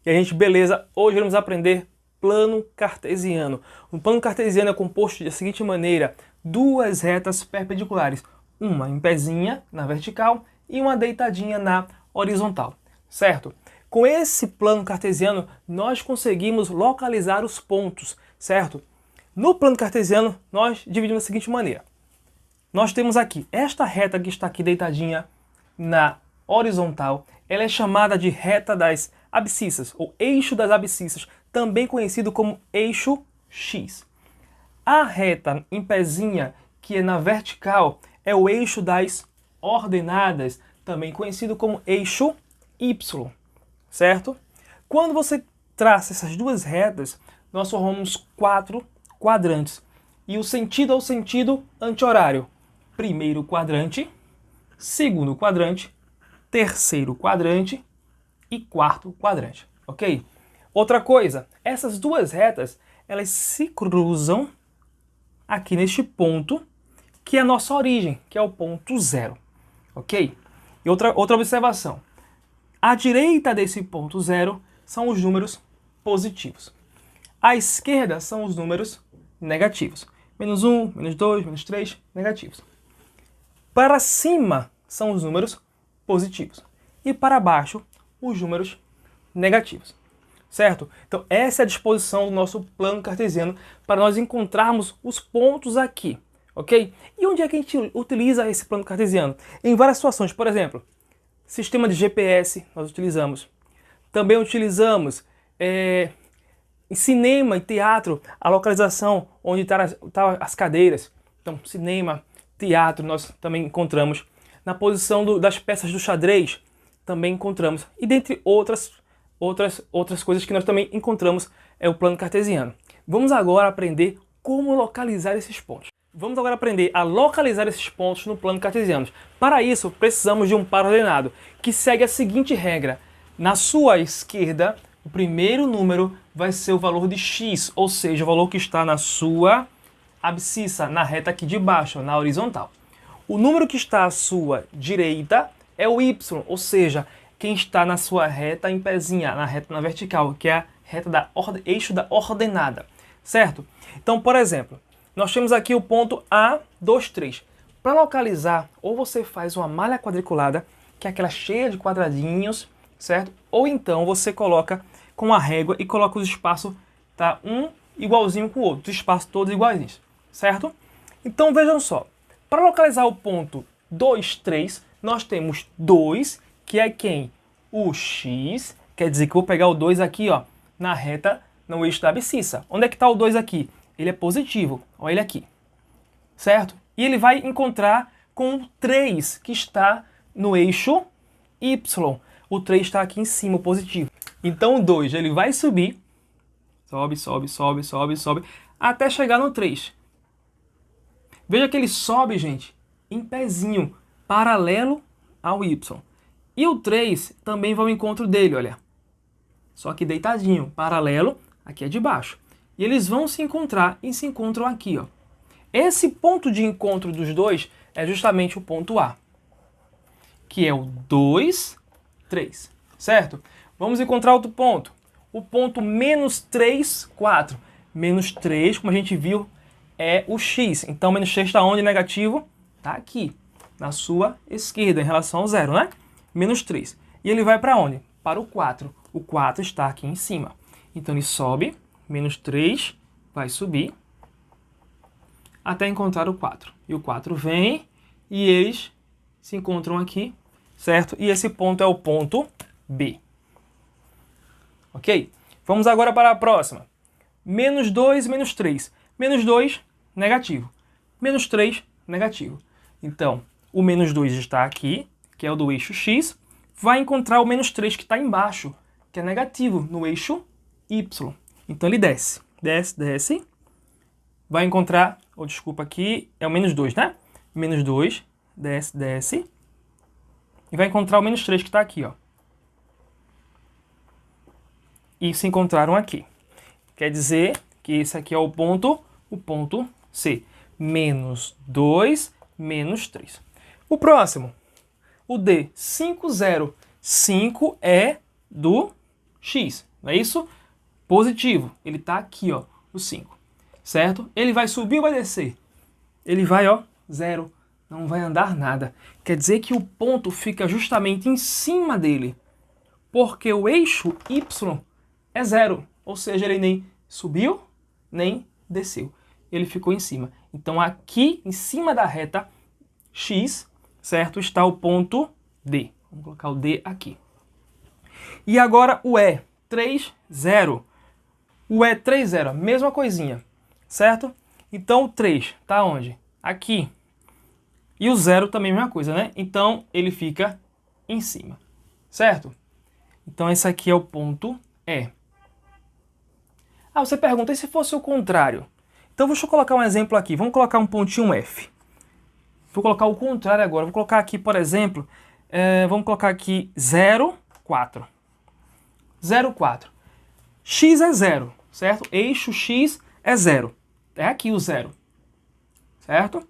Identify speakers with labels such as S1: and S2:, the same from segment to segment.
S1: E a gente, beleza, hoje vamos aprender plano cartesiano. O plano cartesiano é composto da seguinte maneira: duas retas perpendiculares, uma em pezinha na vertical e uma deitadinha na horizontal, certo? Com esse plano cartesiano, nós conseguimos localizar os pontos, certo? No plano cartesiano, nós dividimos da seguinte maneira. Nós temos aqui, esta reta que está aqui deitadinha na horizontal, ela é chamada de reta das abscissas, ou eixo das abscissas, também conhecido como eixo X. A reta em pezinha, que é na vertical, é o eixo das ordenadas, também conhecido como eixo Y, certo? Quando você traça essas duas retas, nós formamos 4 quadrantes. E o sentido é o sentido anti-horário. Primeiro quadrante, segundo quadrante, terceiro quadrante e quarto quadrante, ok? Outra coisa, essas duas retas, elas se cruzam aqui neste ponto, que é a nossa origem, que é o ponto zero, ok? E outra observação, à direita desse ponto zero são os números positivos. À esquerda são os números negativos. Menos 1, menos 2, menos 3, negativos. Para cima são os números positivos. E para baixo, os números negativos. Certo? Então, essa é a disposição do nosso plano cartesiano para nós encontrarmos os pontos aqui. Ok? E onde é que a gente utiliza esse plano cartesiano? Em várias situações. Por exemplo, sistema de GPS nós utilizamos. Também utilizamos em cinema e teatro a localização onde estão as cadeiras. Então, cinema, teatro, nós também encontramos. Na posição das peças do xadrez, também encontramos. E dentre outras coisas que nós também encontramos é o plano cartesiano. Vamos agora aprender como localizar esses pontos. Vamos agora aprender a localizar esses pontos no plano cartesiano. Para isso, precisamos de um par ordenado, que segue a seguinte regra. Na sua esquerda, o primeiro número vai ser o valor de x, ou seja, o valor que está na sua abscissa, na reta aqui de baixo, na horizontal. O número que está à sua direita é o y, ou seja, quem está na sua reta em pezinha, na reta na vertical, que é a reta eixo da ordenada, certo? Então, por exemplo, nós temos aqui o ponto A23. Para localizar, ou você faz uma malha quadriculada, que é aquela cheia de quadradinhos, certo? Ou então você coloca com a régua e coloca os espaços, tá? Um igualzinho com o outro, os espaços todos iguaizinhos, certo? Então vejam só, para localizar o ponto 2, 3, nós temos 2, que é quem? O x, quer dizer que eu vou pegar o 2 aqui, ó, na reta, no eixo da abscissa. Onde é que está o 2 aqui? Ele é positivo, olha ele aqui, certo? E ele vai encontrar com o 3, que está no eixo y. O 3 está aqui em cima, o positivo. Então o 2 ele vai subir, sobe, sobe, sobe, sobe, sobe, até chegar no 3. Veja que ele sobe, gente, em pezinho, paralelo ao y. E o 3 também vai ao encontro dele, olha. Só que deitadinho, paralelo, aqui é de baixo. E eles vão se encontrar e se encontram aqui, ó. Esse ponto de encontro dos dois é justamente o ponto A, que é o 2, 3, certo? Vamos encontrar outro ponto. O ponto menos 3, 4. Menos 3, como a gente viu, é o x. Então, menos 3 está onde? Negativo? Está aqui, na sua esquerda, em relação ao zero, né? Menos 3. E ele vai para onde? Para o 4. O 4 está aqui em cima. Então, ele sobe, menos 3, vai subir, até encontrar o 4. E o 4 vem, e eles se encontram aqui, certo? E esse ponto é o ponto B. Ok? Vamos agora para a próxima. Menos 2, menos 3. Menos 2, negativo. Menos 3, negativo. Então, o menos 2 está aqui, que é o do eixo X, vai encontrar o menos 3 que está embaixo, que é negativo, no eixo Y. Então, ele desce. Desce, desce. Vai encontrar, desculpa, aqui é o menos 2, né? Menos 2, desce, desce. E vai encontrar o menos 3 que está aqui, ó. E se encontraram aqui. Quer dizer que esse aqui é o ponto C. Menos 2, menos 3. O próximo, o D, 5, 0. 5 é do X. não é isso? Positivo. Ele está aqui, ó, o 5. Certo? Ele vai subir ou vai descer? Ele vai, ó, 0. Não vai andar nada. Quer dizer que o ponto fica justamente em cima dele. Porque o eixo Y é 0. Ou seja, ele nem subiu, nem desceu. Ele ficou em cima. Então, aqui, em cima da reta X, certo? Está o ponto D. Vamos colocar o D aqui. E agora o E, 3, 0. O E, 3, 0. Mesma coisinha, certo? Então, o 3 está onde? Aqui. E o 0 também é a mesma coisa, né? Então, ele fica em cima, certo? Então, esse aqui é o ponto E. Ah, você pergunta, e se fosse o contrário? Então, deixa eu colocar um exemplo aqui. Vamos colocar um pontinho F. Vou colocar o contrário agora. Vou colocar aqui, por exemplo, vamos colocar aqui 0, 4. 0, 4. X é 0, certo? Eixo X é 0. É aqui o 0, certo?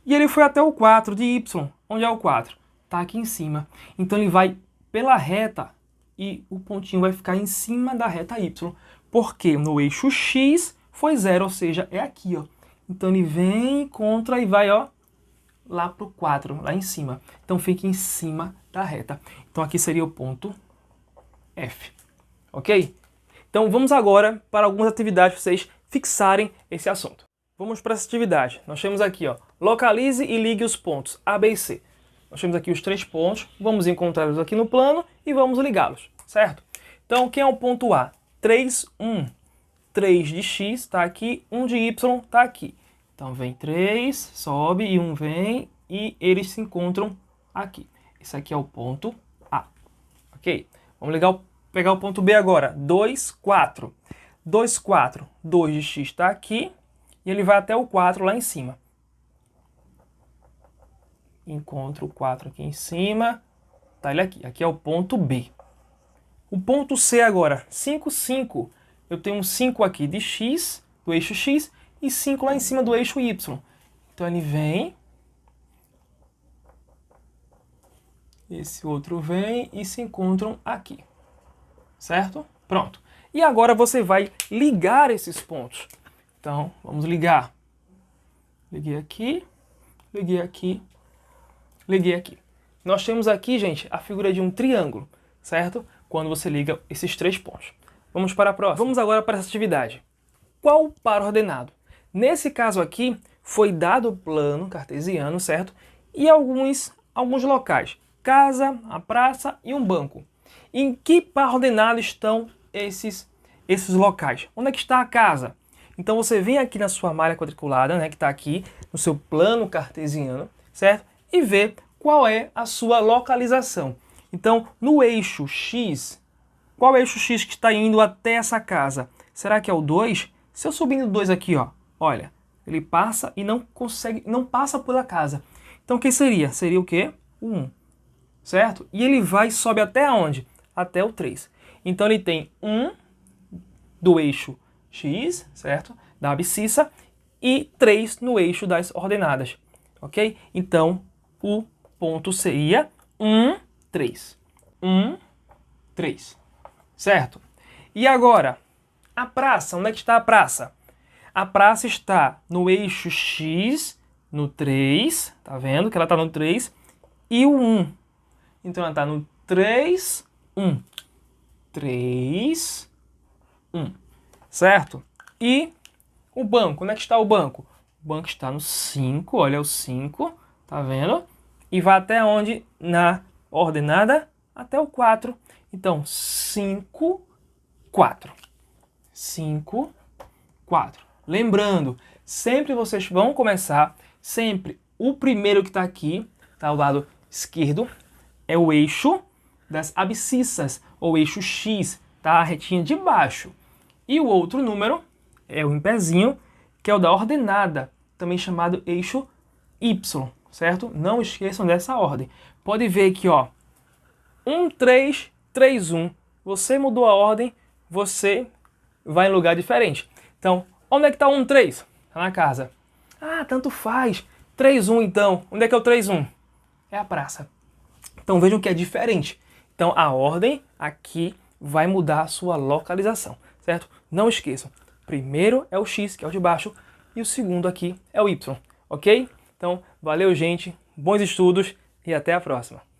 S1: E ele foi até o 4 de Y. Onde é o 4? Está aqui em cima. Então ele vai pela reta e o pontinho vai ficar em cima da reta Y. Porque no eixo X foi 0, ou seja, é aqui, ó. Então ele vem, encontra e vai, ó, lá para o 4, lá em cima. Então fica em cima da reta. Então aqui seria o ponto F. Ok? Então vamos agora para algumas atividades para vocês fixarem esse assunto. Vamos para essa atividade. Nós temos aqui, ó, localize e ligue os pontos A, B e C. Nós temos aqui os 3 pontos, vamos encontrá-los aqui no plano e vamos ligá-los, certo? Então, quem é o ponto A? 3, 1. 3 de X está aqui, 1 de Y está aqui. Então, vem 3, sobe e 1 vem e eles se encontram aqui. Esse aqui é o ponto A, ok? Vamos pegar o ponto B agora. 2, 4. 2, 4. 2 de X está aqui. E ele vai até o 4 lá em cima. Encontro o 4 aqui em cima. Tá ele aqui. Aqui é o ponto B. O ponto C agora. 5, 5. Eu tenho um 5 aqui de X, do eixo X, e 5 lá em cima do eixo Y. Então ele vem. Esse outro vem e se encontram aqui. Certo? Pronto. E agora você vai ligar esses pontos. Então, vamos ligar. Liguei aqui, liguei aqui, liguei aqui. Nós temos aqui, gente, a figura de um triângulo, certo? Quando você liga esses 3 pontos. Vamos para a próxima. Vamos agora para essa atividade. Qual o par ordenado? Nesse caso aqui, foi dado o plano cartesiano, certo? E alguns locais. Casa, a praça e um banco. Em que par ordenado estão esses locais? Onde é que está a casa? Então você vem aqui na sua malha quadriculada, né, que está aqui no seu plano cartesiano, certo? E vê qual é a sua localização. Então, no eixo X, qual é o eixo X que está indo até essa casa? Será que é o 2? Se eu subir no 2 aqui, ó, olha, ele passa e não passa pela casa. Então, o que seria? Seria o quê? O 1, certo? E ele vai e sobe até onde? Até o 3. Então, ele tem 1 do eixo X, certo? Da abscissa, e 3 no eixo das ordenadas, ok? Então, o ponto seria 1, 3. 1, 3, certo? E agora, a praça, onde é que está a praça? A praça está no eixo X, no 3, tá vendo que ela está no 3, e o 1. Então, ela está no 3, 1. 3, 1. Certo? E o banco, onde é que está o banco? O banco está no 5, olha o 5, tá vendo? E vai até onde? Na ordenada? Até o 4. Então, 5, 4. 5, 4. Lembrando, sempre vocês vão começar, sempre o primeiro que está aqui, tá ao lado esquerdo, é o eixo das abscissas, ou eixo X, tá? A retinha de baixo. E o outro número é o em pezinho, que é o da ordenada, também chamado eixo Y, certo? Não esqueçam dessa ordem. Pode ver aqui, ó, 1, 3, 3, 1. Você mudou a ordem, você vai em lugar diferente. Então, onde é que está o 1, 3? Está na casa. Ah, tanto faz. 3, 1 então. Onde é que é o 3, 1? É a praça. Então vejam que é diferente. Então a ordem aqui vai mudar a sua localização, certo? Não esqueçam, primeiro é o X, que é o de baixo, e o segundo aqui é o Y, ok? Então, valeu, gente, bons estudos e até a próxima!